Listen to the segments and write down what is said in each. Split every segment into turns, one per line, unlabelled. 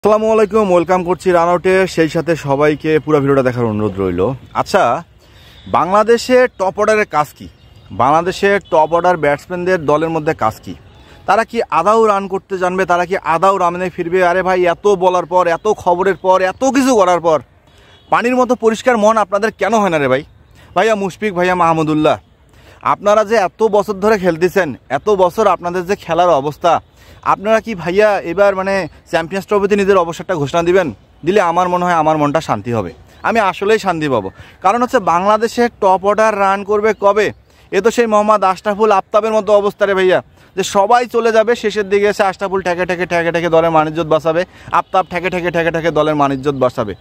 আসসালামু আলাইকুম, ওয়েলকাম করছি রানআউটে। সেই সাথে সবাইকে পুরো ভিডিওটা দেখার অনুরোধ রইল। আচ্ছা, বাংলাদেশের টপ অর্ডারের কাজ কি? বাংলাদেশের টপ অর্ডার ব্যাটসম্যানদের দলের মধ্যে কাজ কি? তারা কি আদাও রান করতে জানবে? তারা কি আদাও রানে ফিরবে? আরে ভাই, এত বলার পর, এত খবরের পর, এত কিছু করার পর পানির মতো পরিষ্কার মন আপনাদের কেন হয় না রে ভাই? ভাইয়া মুশফিক, ভাইয়া মাহমুদুল্লাহ, আপনারা যে এত বছর ধরে খেলতেছেন, এত বছর আপনাদের যে খেলার অবস্থা, আপনারা কি ভাইয়া এবার চ্যাম্পিয়ন্স ট্রফিতে নিজের অবসরটা ঘোষণা দিবেন? দিলে আমার মনে হয় আমার মনটা শান্তি হবে, আমি আসলেই শান্তি পাবো। কারণ হচ্ছে বাংলাদেশের টপ অর্ডার রান করবে কবে? এ তো সেই মোহাম্মদ আশরাফুল আফতাবের মতো অবস্থা রে ভাইয়া, যে সবাই চলে যাবে, শেষের দিকে এসে আশরাফুল ঠেকে ঠেকে দলের মানিজ্যত বাঁচাবে, আফতাব ঠেকে ঠেকে দলের মানিজ্যত বাঁচাবে।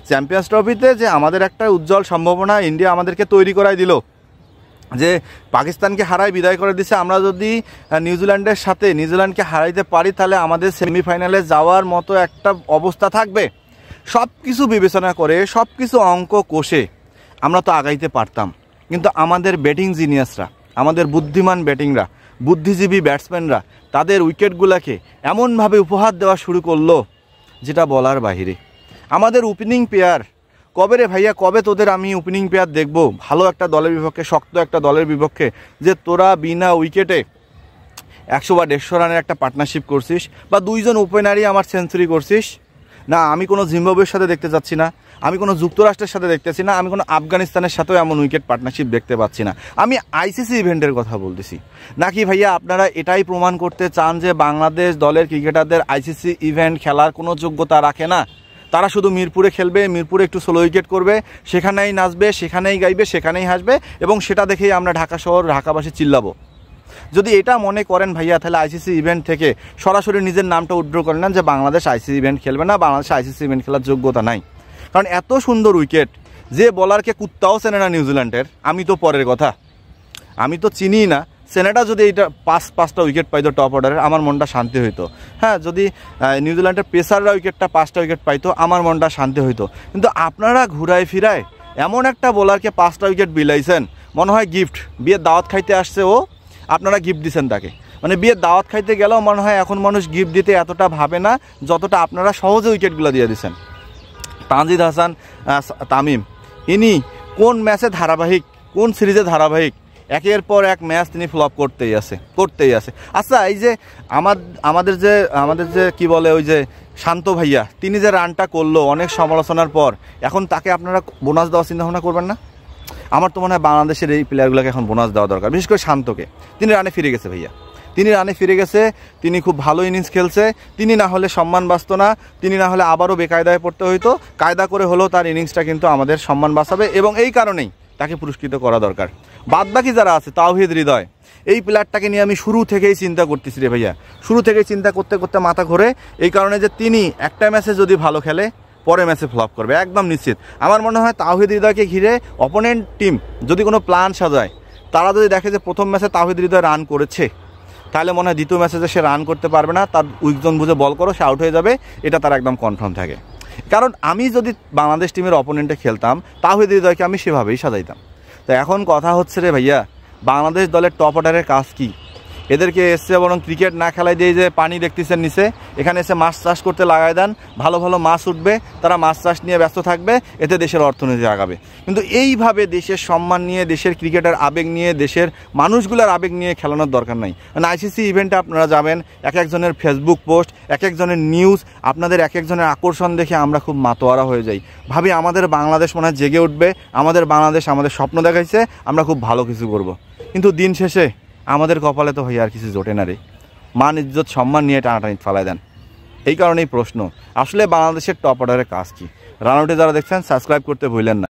চ্যাম্পিয়ন্স ট্রফিতে যে আমাদের একটা উজ্জ্বল সম্ভাবনা ইন্ডিয়া আমাদেরকে তৈরি করাই দিল, যে পাকিস্তানকে হারাই বিদায় করে দিছে, আমরা যদি নিউজিল্যান্ডকে হারাইতে পারি তাহলে আমাদের সেমিফাইনালে যাওয়ার মতো একটা অবস্থা থাকবে। সব কিছু বিবেচনা করে, সব কিছু অঙ্ক কষে আমরা তো আগাইতে পারতাম। কিন্তু আমাদের ব্যাটিং জিনিয়াসরা, আমাদের বুদ্ধিমান ব্যাটিংরা, বুদ্ধিজীবী ব্যাটসম্যানরা তাদের উইকেটগুলোকে এমনভাবে উপহার দেওয়া শুরু করলো যেটা বলার বাহিরে। আমাদের ওপেনিং পেয়ার কবে রে ভাইয়া, কবে তোদের আমি ওপেনিং পেয়ার দেখবো ভালো একটা দলের বিপক্ষে, শক্ত একটা দলের বিপক্ষে, যে তোরা বিনা উইকেটে 100 বা 150 রানের একটা পার্টনারশিপ করছিস, বা দুইজন ওপেনারই আমার সেঞ্চুরি করছিস? না, আমি কোনো জিম্বাবুয়ের সাথে দেখতে যাচ্ছি না, আমি কোনো যুক্তরাষ্ট্রের সাথে দেখতেছি না, আমি কোনো আফগানিস্তানের সাথেও এমন উইকেট পার্টনারশিপ দেখতে পাচ্ছি না। আমি আইসিসি ইভেন্টের কথা বলতেছি। নাকি ভাইয়া আপনারা এটাই প্রমাণ করতে চান যে বাংলাদেশ দলের ক্রিকেটারদের আইসিসি ইভেন্ট খেলার কোনো যোগ্যতা রাখে না? তারা শুধু মিরপুরে খেলবে, মিরপুরে একটু স্লো উইকেট করবে, সেখানেই নাচবে, সেখানেই গাইবে, সেখানেই হাসবে, এবং সেটা দেখেই আমরা ঢাকা শহর, ঢাকাবাসী চিল্লাবো। যদি এটা মনে করেন ভাইয়া, তাহলে আইসিসি ইভেন্ট থেকে সরাসরি নিজের নামটা উইথড্র করে নেন যে বাংলাদেশ আইসিসি ইভেন্ট খেলবে না, বাংলাদেশ আইসিসি ইভেন্ট খেলার যোগ্যতা নাই। কারণ এত সুন্দর উইকেট, যে বলারকে কুত্তাও চেনে না নিউজিল্যান্ডের, আমি তো পরের কথা, আমি তো চিনি না, সেনেটা যদি এইটা পাঁচটা উইকেট পাইতো টপ অর্ডারের, আমার মনটা শান্তি হইতো। হ্যাঁ, যদি নিউজিল্যান্ডের পেসাররা উইকেটটা 5টা উইকেট পাইতো, আমার মনটা শান্তি হইতো। কিন্তু আপনারা ঘুরায় ফিরায় এমন একটা বোলারকে 5টা উইকেট বিলাইছেন, মনে হয় গিফট, বিয়ের দাওয়াত খাইতে আসছে ও, আপনারা গিফট দিচ্ছেন তাকে। বিয়ের দাওয়াত খাইতে গেলেও মনে হয় এখন মানুষ গিফট দিতে এতটা ভাবে না যতটা আপনারা সহজে উইকেটগুলো দিয়ে দিচ্ছেন। তানজিদ হাসান তামিম, ইনি কোন ম্যাচে ধারাবাহিক, কোন সিরিজে ধারাবাহিক, একের পর এক ম্যাচ তিনি ফ্লপ করতেই আছে। আচ্ছা, এই যে আমাদের যে কি বলে, ওই যে শান্ত ভাইয়া, তিনি যে রানটা করলো অনেক সমালোচনার পর, এখন তাকে আপনারা বোনাস দেওয়ার চিন্তাভাবনা করবেন না? আমার তো মনে হয় বাংলাদেশের এই প্লেয়ারগুলোকে এখন বোনাস দেওয়া দরকার, বিশেষ করে শান্তকে। তিনি রানে ফিরে গেছে ভাইয়া, তিনি খুব ভালো ইনিংস খেলছে। তিনি না হলে সম্মান বাঁচত না, তিনি না হলে আবারও বেকায়দায় পড়তে হইতো। কায়দা করে হলেও তার ইনিংসটা কিন্তু আমাদের সম্মান বাঁচাবে, এবং এই কারণেই তাকে পুরস্কৃত করা দরকার। বাদবাকি যারা আছে, তাওহিদ হৃদয়, এই প্লেয়ারটাকে নিয়ে আমি শুরু থেকেই চিন্তা করতেছি রে ভাইয়া, শুরু থেকেই চিন্তা করতে করতে মাথা ঘোরে। এই কারণে যে তিনি একটা ম্যাচে যদি ভালো খেলে, পরে ম্যাচে ফ্লপ করবে একদম নিশ্চিত। আমার মনে হয় তাওহিদ হৃদয়কে ঘিরে অপোনেন্ট টিম যদি কোনো প্ল্যান সাজায়, তারা যদি দেখে যে প্রথম ম্যাচে তাওহিদ হৃদয় রান করেছে, তাহলে মনে হয় দ্বিতীয় ম্যাচে যে সে রান করতে পারবে না, তার উইকজন বুঝে বল করো, সে আউট হয়ে যাবে, এটা তার একদম কনফার্ম থাকে। কারণ আমি যদি বাংলাদেশ টিমের অপোনেন্টে খেলতাম, তাওহিদ হৃদয়কে আমি সেভাবেই সাজাইতাম। তো এখন কথা হচ্ছে রে ভাইয়া, বাংলাদেশ দলের টপ অর্ডারের কাজ কি? এদেরকে এসছে বরং ক্রিকেট না খেলাই দিয়ে, যে পানি দেখতেছেন নিচে, এখানে এসে মাছ চাষ করতে লাগাই দেন, ভালো ভালো মাছ উঠবে, তারা মাছ চাষ নিয়ে ব্যস্ত থাকবে, এতে দেশের অর্থনীতি আগাবে। কিন্তু এইভাবে দেশের সম্মান নিয়ে, দেশের ক্রিকেটের আবেগ নিয়ে, দেশের মানুষগুলোর আবেগ নিয়ে খেলানোর দরকার নাই। আইসিসি ইভেন্টে আপনারা যাবেন, এক একজনের ফেসবুক পোস্ট, এক একজনের নিউজ, আপনাদের এক একজনের আকর্ষণ দেখে আমরা খুব মাতোয়ারা হয়ে যাই, ভাবি আমাদের বাংলাদেশ মনে হয় জেগে উঠবে, আমাদের বাংলাদেশ আমাদের স্বপ্ন দেখাইছে, আমরা খুব ভালো কিছু করব। কিন্তু দিন শেষে আমাদের কপালে তো ভাই আর কিছু জোটে না রে, মান ইজ্জত সম্মান নিয়ে টানাটানি ফালাই দেন। এই কারণেই প্রশ্ন, আসলে বাংলাদেশের টপ অর্ডারের কাজ কি? রানআউটে যারা দেখছেন সাবস্ক্রাইব করতে ভুলেন না।